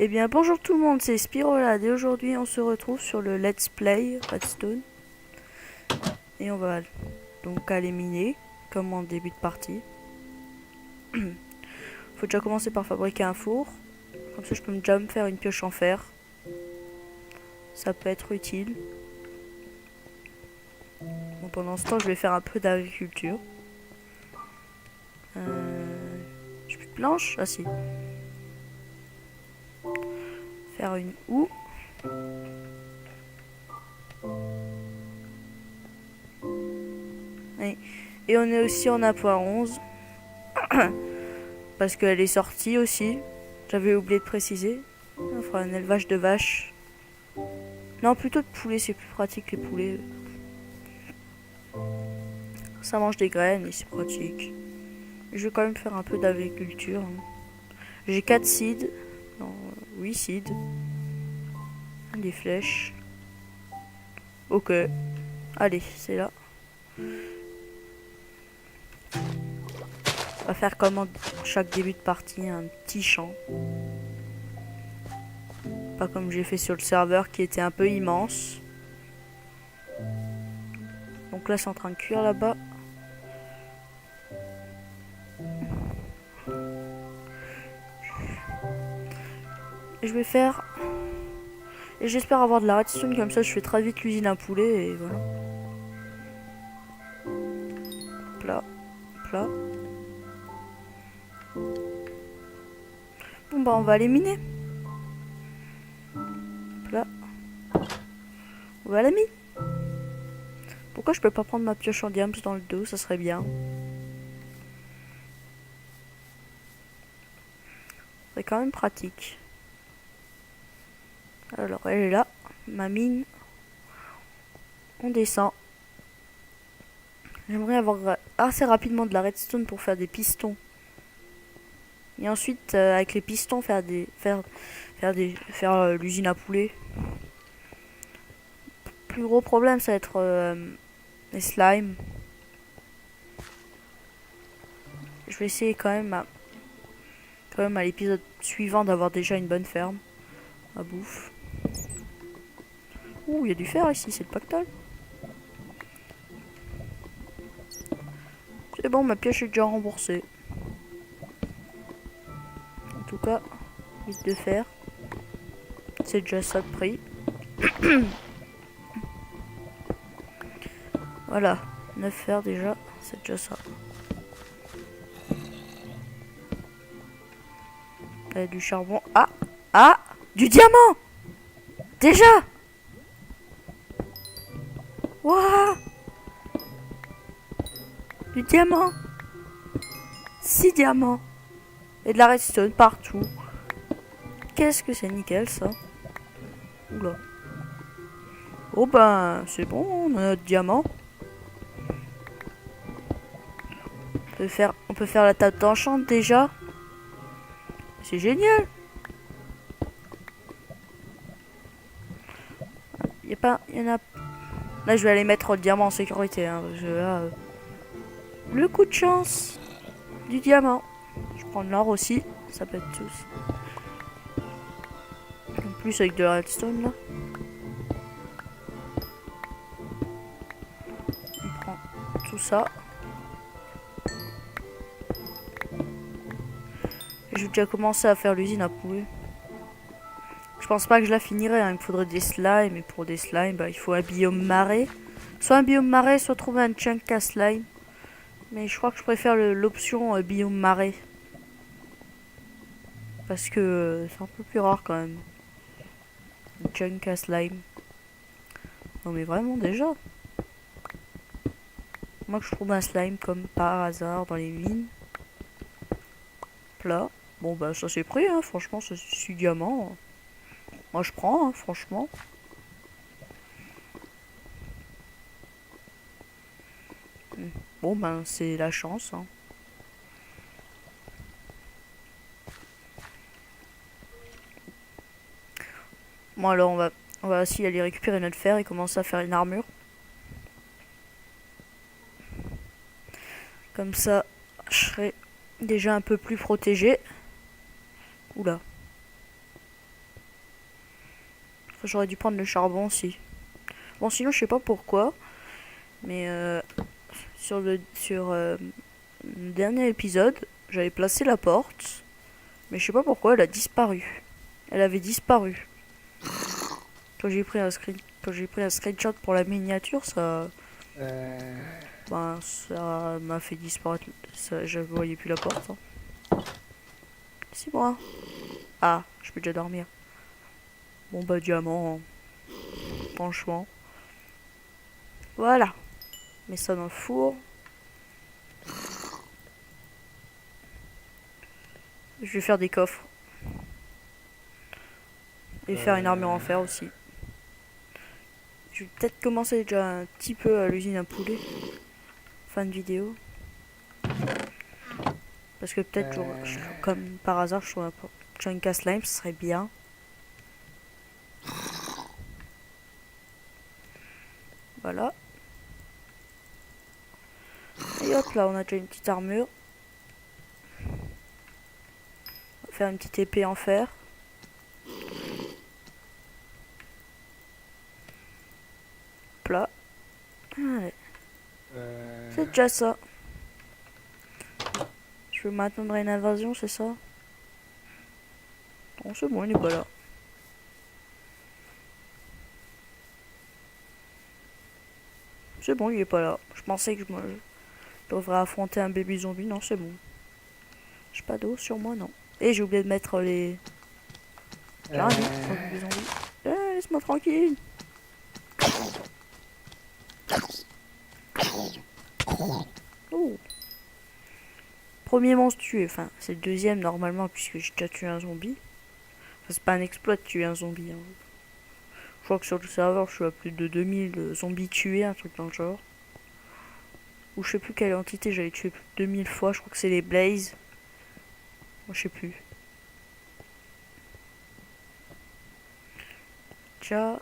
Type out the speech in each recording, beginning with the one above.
Eh bien bonjour tout le monde, c'est Spirolade et aujourd'hui on se retrouve sur le Let's Play Redstone. Et on va donc aller miner, comme en début de partie. Faut déjà commencer par fabriquer un four. Comme ça je peux déjà me faire une pioche en fer. Ça peut être utile. Bon, pendant ce temps je vais faire un peu d'agriculture. J'ai plus de planches. Ah si. Faire une houe. Et on est aussi en 1.11. Parce qu'elle est sortie aussi. J'avais oublié de préciser. On fera un élevage de vaches. Non, plutôt de poulets, c'est plus pratique les poulets. Ça mange des graines et c'est pratique. Je vais quand même faire un peu d'agriculture. J'ai 4 seeds. Non, 8 seeds. Des flèches. Ok. Allez, c'est là. On va faire comme en chaque début de partie un petit champ. Pas comme j'ai fait sur le serveur qui était un peu immense. Donc là c'est en train de cuire là-bas. Et je vais faire... Et j'espère avoir de la redstone comme ça je fais très vite l'usine à poulet et voilà. Plat. Plat. Bon bah on va aller miner. Là. On va à la mine. Pourquoi je peux pas prendre ma pioche en diamant dans le dos? Ça serait bien. C'est quand même pratique. Alors elle est là. Ma mine. On descend. J'aimerais avoir assez rapidement de la redstone pour faire des pistons. Et ensuite avec les pistons faire l'usine à poulet. Plus gros problème ça va être les slimes. Je vais essayer quand même à l'épisode suivant d'avoir déjà une bonne ferme à bouffe. Ouh, il y a du fer ici, c'est le pactole. C'est bon, ma pioche est déjà remboursée. En tout cas, 8 de fer. C'est déjà ça de prix. Voilà, 9 fer déjà, c'est déjà ça. Il y a du charbon. Ah! Ah! Du diamant! Déjà! Waouh! Du diamant! 6 diamants! Et de la redstone partout. Qu'est-ce que c'est nickel ça? Oula. Oh ben, c'est bon, on a notre diamant. On peut faire la table d'enchant déjà. C'est génial. Il y en a. Là, je vais aller mettre le diamant en sécurité. Hein, parce que là, le coup de chance du diamant. Je prends de l'or aussi. Ça peut être tous. En plus, avec de la redstone là. On prend tout ça. Je vais déjà commencer à faire l'usine à poulet. Je pense pas que je la finirai, hein. Il me faudrait des slimes. Et pour des slimes, bah, il faut un biome marais. Soit un biome marais, soit trouver un chunk à slime. Mais je crois que je préfère l'option biome marais. Parce que c'est un peu plus rare quand même. Un chunk à slime. Non mais vraiment déjà. Moi que je trouve un slime comme par hasard dans les mines. Plat. Bon bah ça c'est pris, hein. Franchement c'est du diamant. Moi je prends, hein, franchement. Bon ben c'est la chance. Hein. Bon alors on va aussi aller récupérer notre fer et commencer à faire une armure. Comme ça je serai déjà un peu plus protégé. Oula. J'aurais dû prendre le charbon aussi. Bon, sinon, je sais pas pourquoi. Mais sur le dernier épisode, j'avais placé la porte. Mais je sais pas pourquoi elle a disparu. Elle avait disparu. Quand j'ai pris un screenshot pour la miniature, ça m'a fait disparaître. Ça, je voyais plus la porte. Hein. C'est moi. Ah, je peux déjà dormir. Bon bah diamant, hein. Franchement. Voilà. Mets ça dans le four. Je vais faire des coffres. Et faire une armure en fer aussi. Je vais peut-être commencer déjà un petit peu à l'usine à poulet. Fin de vidéo. Parce que peut-être, comme par hasard, je trouve un casse slime, ce serait bien. Voilà. Et hop là, on a déjà une petite armure. On va faire une petite épée en fer. Hop là. Allez. C'est déjà ça. Je veux m'attendre à une invasion, c'est ça? Non, c'est bon, il n'est pas là. C'est bon, il est pas là. Je pensais que je devrais affronter un bébé zombie. Non, c'est bon. J'ai pas d'eau sur moi, non. Et j'ai oublié de mettre les... J'ai rien dit pour le bébé zombie. Laisse-moi tranquille. Oh. Premier monstre tué. Enfin, c'est le deuxième normalement puisque j'ai déjà tué un zombie. Enfin, c'est pas un exploit de tuer un zombie. Hein. Je crois que sur le serveur, je suis à plus de 2000 zombies tués, un truc dans le genre. Ou je sais plus quelle entité j'avais tué plus de 2000 fois. Je crois que c'est les Blaze. Moi, je sais plus. Déjà.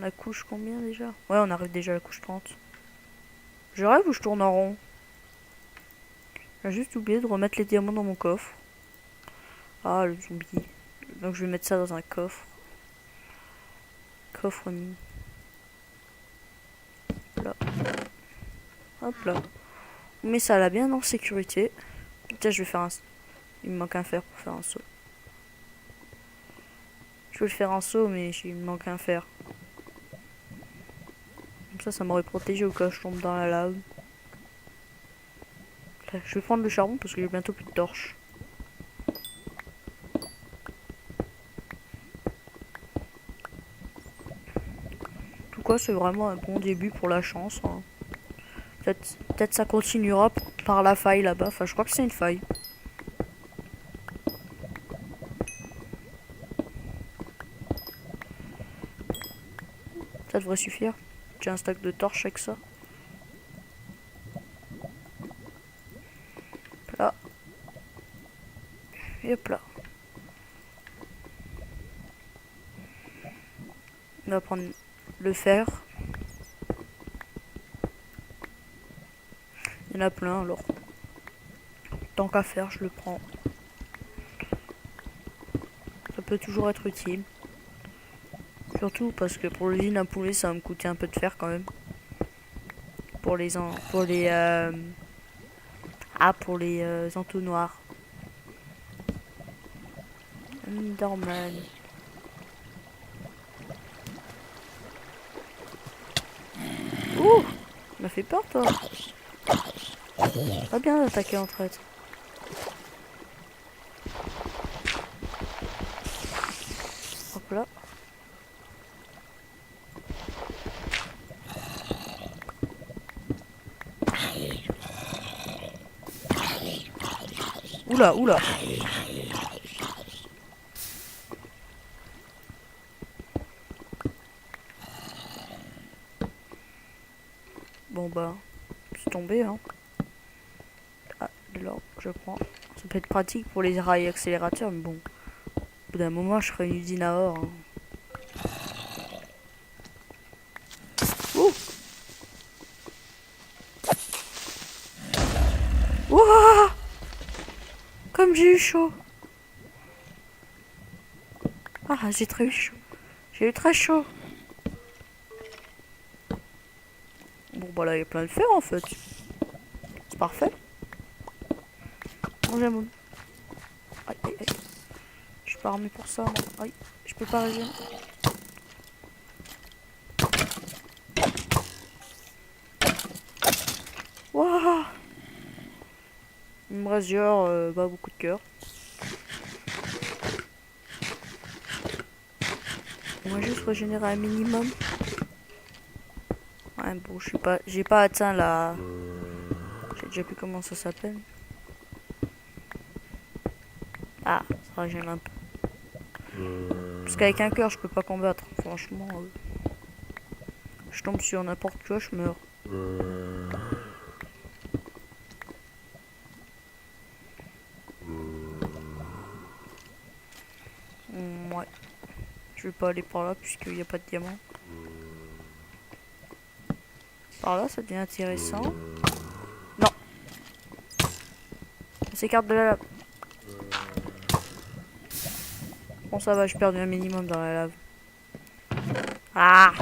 La couche combien déjà? Ouais, on arrive déjà à la couche 30. Je rêve ou je tourne en rond? J'ai juste oublié de remettre les diamants dans mon coffre. Ah, le zombie. Donc je vais mettre ça dans un coffre. Coffre mine. Là. Hop là. On met ça là bien en sécurité. Tiens, je vais faire un... Il me manque un fer pour faire un saut. Je veux le faire un saut, mais il me manque un fer. Comme ça m'aurait protégé au cas où je tombe dans la lave. Là, je vais prendre le charbon parce que j'ai bientôt plus de torches. Tout quoi, c'est vraiment un bon début pour la chance. Hein. Peut-être ça continuera par la faille là-bas. Enfin, je crois que c'est une faille. Ça devrait suffire. J'ai un stack de torches avec ça. Là. Et hop là. On va prendre le fer. Il y en a plein alors. Tant qu'à faire, je le prends. Ça peut toujours être utile. Surtout parce que pour l'usine à poulet, ça va me coûter un peu de fer quand même. Pour les entonnoirs. Enderman. Ouh, m'a fait peur toi. Pas bien d'attaquer en traître. Hop là. Oula, oula. Bon bah, c'est tombé hein. Ah, de l'or, je prends. Ça peut être pratique pour les rails accélérateurs, mais bon. Au bout d'un moment, je ferai une usine à or. Hein. Ouh! Ouah! Comme j'ai eu chaud. Ah, j'ai très eu chaud. J'ai eu très chaud. Bon, bah là, il y a plein de fer en fait. C'est parfait. Bon, j'aime. Aïe, aïe, aïe. Je suis pas armé pour ça. Moi. Aïe, je peux pas régénérer. Waouh! Il me reste genre pas beaucoup de cœur. On va juste régénérer un minimum. Ouais, bon, j'ai pas atteint la. J'ai déjà plus comment ça s'appelle. Ah, ça régène un peu. Parce qu'avec un cœur, je peux pas combattre. Franchement, je tombe sur n'importe quoi, je meurs. Ouais. Je vais pas aller par là puisqu'il n'y a pas de diamant. Par là, ça devient intéressant. Non. On s'écarte de la lave. Bon, ça va, j'ai perdu un minimum dans la lave. Ah!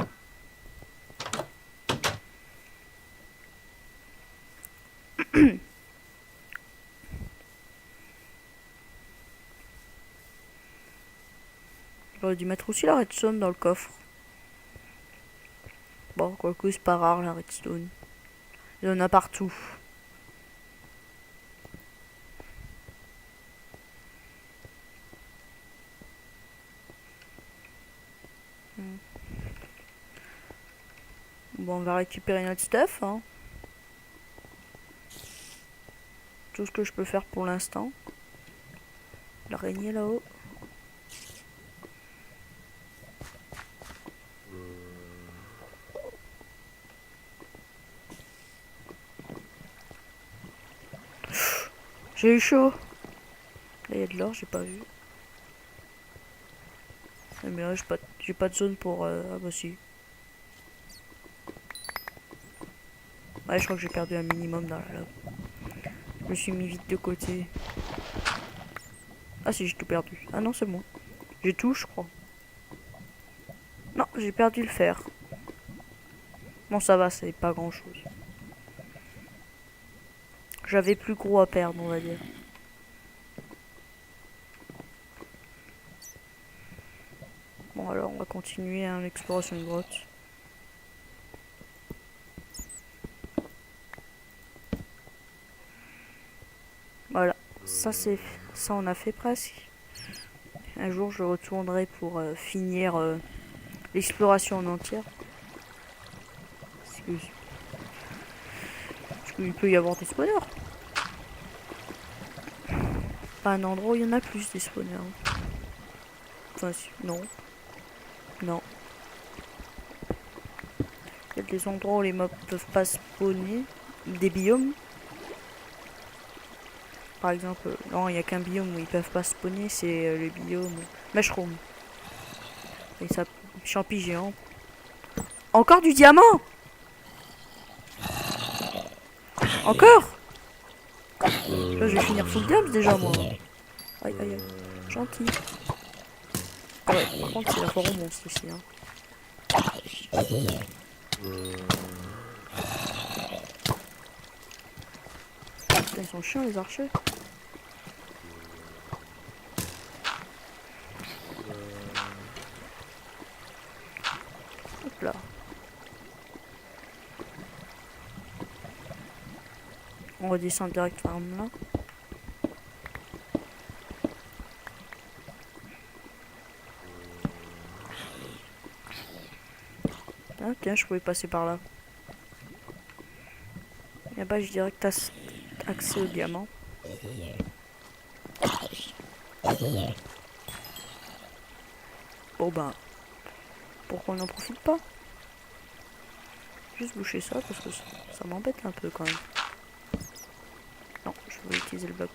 J'aurais dû mettre aussi la redstone dans le coffre. Bon, quoique c'est pas rare la redstone. Il y en a partout. Bon, on va récupérer notre stuff. Hein. Tout ce que je peux faire pour l'instant. L'araignée là-haut. J'ai eu chaud. Là, il y a de l'or, j'ai pas vu. Mais là, j'ai pas de zone pour... Ah bah si. Ouais, je crois que j'ai perdu un minimum dans la lave. Je me suis mis vite de côté. Ah si, j'ai tout perdu. Ah non, c'est bon. J'ai tout, je crois. Non, j'ai perdu le fer. Bon, ça va, c'est pas grand chose. J'avais plus gros à perdre, on va dire. Bon, alors on va continuer hein, l'exploration de grotte. Voilà, ça c'est ça on a fait presque. Un jour je retournerai pour finir l'exploration en entière. Parce qu'il peut y avoir des spawners. Pas un endroit où il y en a plus des spawners. Enfin, non. Non. Il y a des endroits où les mobs peuvent pas spawner. Des biomes. Par exemple, non, il n'y a qu'un biome où ils peuvent pas spawner, c'est le biome mushroom. Et ça, champi géant. Encore du diamant! Encore! Là, je vais finir full diams déjà, moi. Aïe, aïe, aïe. Gentil. Ouais, par contre, c'est la foire au monstre ici. Hein. Putain, ils sont chiants, les archers. Hop là. On redescend direct par là. Ah, tiens, je pouvais passer par là. Et bah, j'ai direct accès au diamant. Bon, bah, pourquoi on n'en profite pas? Juste boucher ça parce que ça m'embête un peu quand même. Non, je veux utiliser le bloc.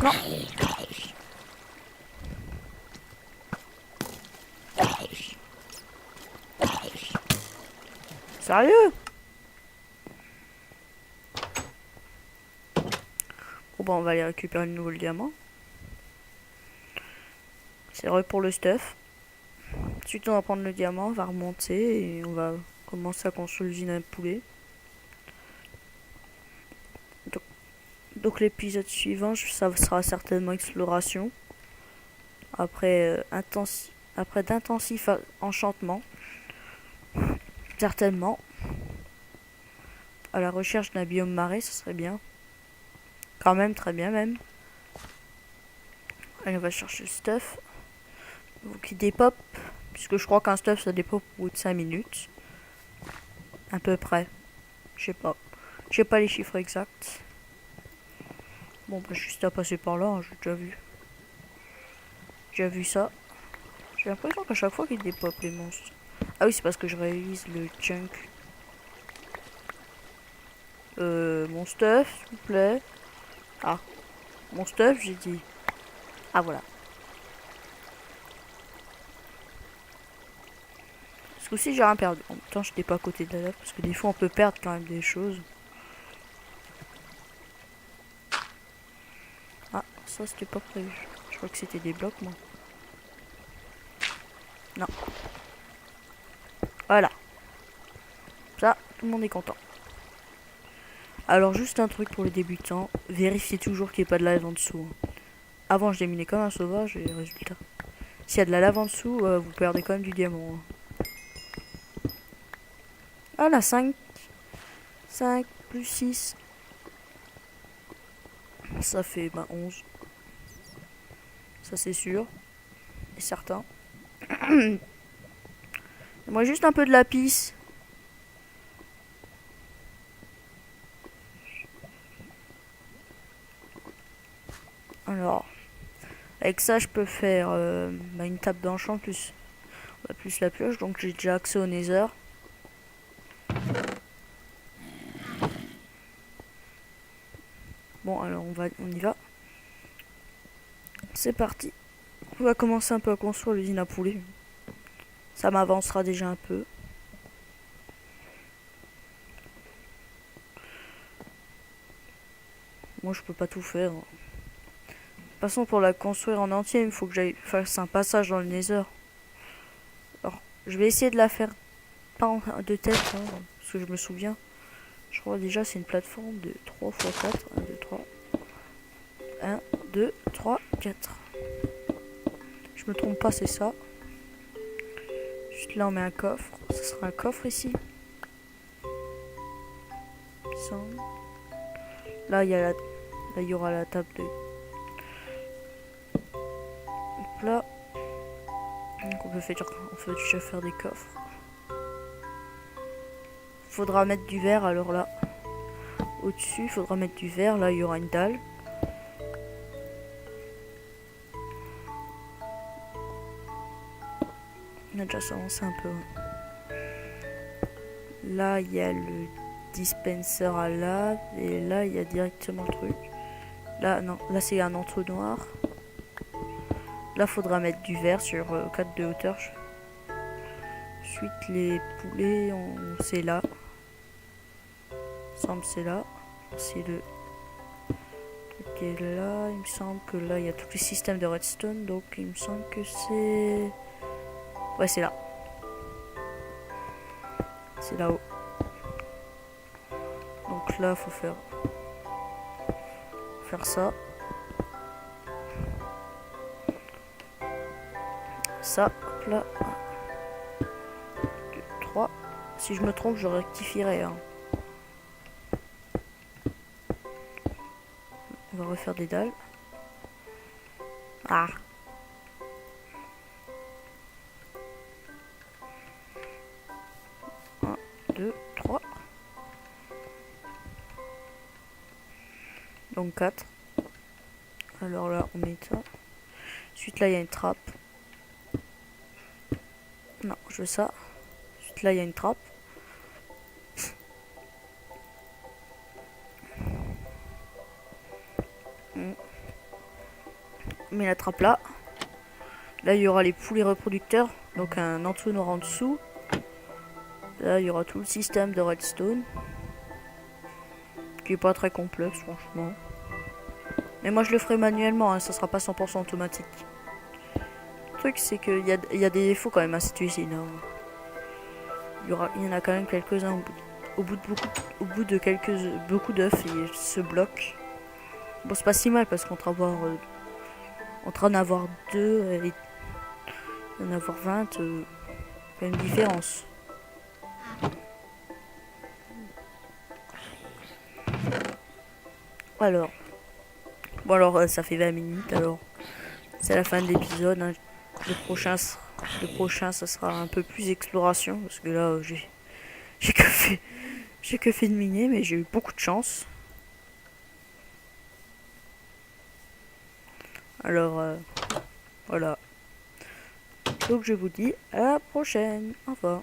Non. Sérieux? bah on va aller récupérer le nouveau diamant. C'est vrai pour le stuff. Ensuite on va prendre le diamant, on va remonter et on va commencer à construire l'usine à poulet. Donc l'épisode suivant, ça sera certainement exploration. Après, d'intensifs enchantements. Certainement. À la recherche d'un biome marais, ce serait bien. Quand même, très bien même. Allez, on va chercher le stuff. Donc il dépop. Puisque je crois qu'un stuff ça dépop au bout de 5 minutes. À peu près. Je sais pas. Je sais pas les chiffres exacts. Bon, bah juste à passer par là, hein, j'ai déjà vu. J'ai vu ça. J'ai l'impression qu'à chaque fois qu'ils dépop les monstres. Ah oui, c'est parce que je réalise le junk. Mon stuff, s'il vous plaît. Ah, mon stuff, j'ai dit. Ah, voilà. Ce coup-ci, j'ai rien perdu. En même temps, j'étais pas à côté de la lave, parce que des fois, on peut perdre quand même des choses. Ah, ça, c'était pas prévu. Je crois que c'était des blocs, moi. Non. Voilà. Ça, tout le monde est content. Alors, juste un truc pour les débutants. Vérifiez toujours qu'il n'y ait pas de lave en dessous. Avant, je déminais comme un sauvage et résultat. S'il y a de la lave en dessous, vous perdez quand même du diamant. Ah là, 5 plus 6. Ça fait 11. Ça c'est sûr. Et certain. Moi juste un peu de lapis. Alors. Avec ça je peux faire une table d'enchant plus la pioche. Donc j'ai déjà accès au nether. Bon alors on y va. C'est parti. On va commencer un peu à construire l'usine à poulet. Ça m'avancera déjà un peu. Moi je peux pas tout faire. De toute façon pour la construire en entier, il faut que j'aille faire un passage dans le nether. Alors je vais essayer de la faire pas de tête, hein, parce que je me souviens. Je crois déjà c'est une plateforme de 3 x 4. 1, 2, 3. 1, 2, 3, 4. Je me trompe pas, c'est ça. Juste là on met un coffre. Ce sera un coffre ici. Là il y a là il y aura la table de. Hop là. Donc on peut déjà faire des coffres. Faudra mettre du verre alors là. Au-dessus, il faudra mettre du verre. Là il y aura une dalle. On a déjà avancé un peu. Là il y a le dispenser à lave. Et là il y a directement le truc. Là non, là c'est un entonnoir. Là faudra mettre du verre sur 4 de hauteur. Ensuite les poulets, c'est là. Il me semble c'est là. C'est le truc qui est là. Il me semble que là il y a tous les systèmes de redstone. Donc il me semble que c'est... Ouais c'est là. C'est là-haut. Donc là faut faire ça. Ça, hop là. 1, 2, 3. Si je me trompe, je rectifierai. Hein. On va refaire des dalles. Ah. Un, 2, 3. Donc 4. Alors là, on met ça. Ensuite, là, il y a une trappe. Non, je veux ça. Ensuite, là, il y a une trappe. On met la trappe là. Là, il y aura les poulets reproducteurs. Donc, un entonnoir en dessous. Là, il y aura tout le système de redstone. Qui est pas très complexe, franchement. Mais moi je le ferai manuellement, hein, ça sera pas 100% automatique. Le truc c'est qu'il y a des défauts quand même à cette usine. Hein. Il y en a quand même quelques-uns au bout de beaucoup d'œufs et se bloquent. Bon c'est pas si mal parce entre en avoir deux et en avoir 20, il y a une différence. Alors, bon alors ça fait 20 minutes alors. C'est la fin de l'épisode. Hein. Le prochain, le prochain, ça sera un peu plus exploration parce que là, j'ai que fait, j'ai que fait de miner, mais j'ai eu beaucoup de chance. Alors, voilà. Donc je vous dis à la prochaine. Au revoir.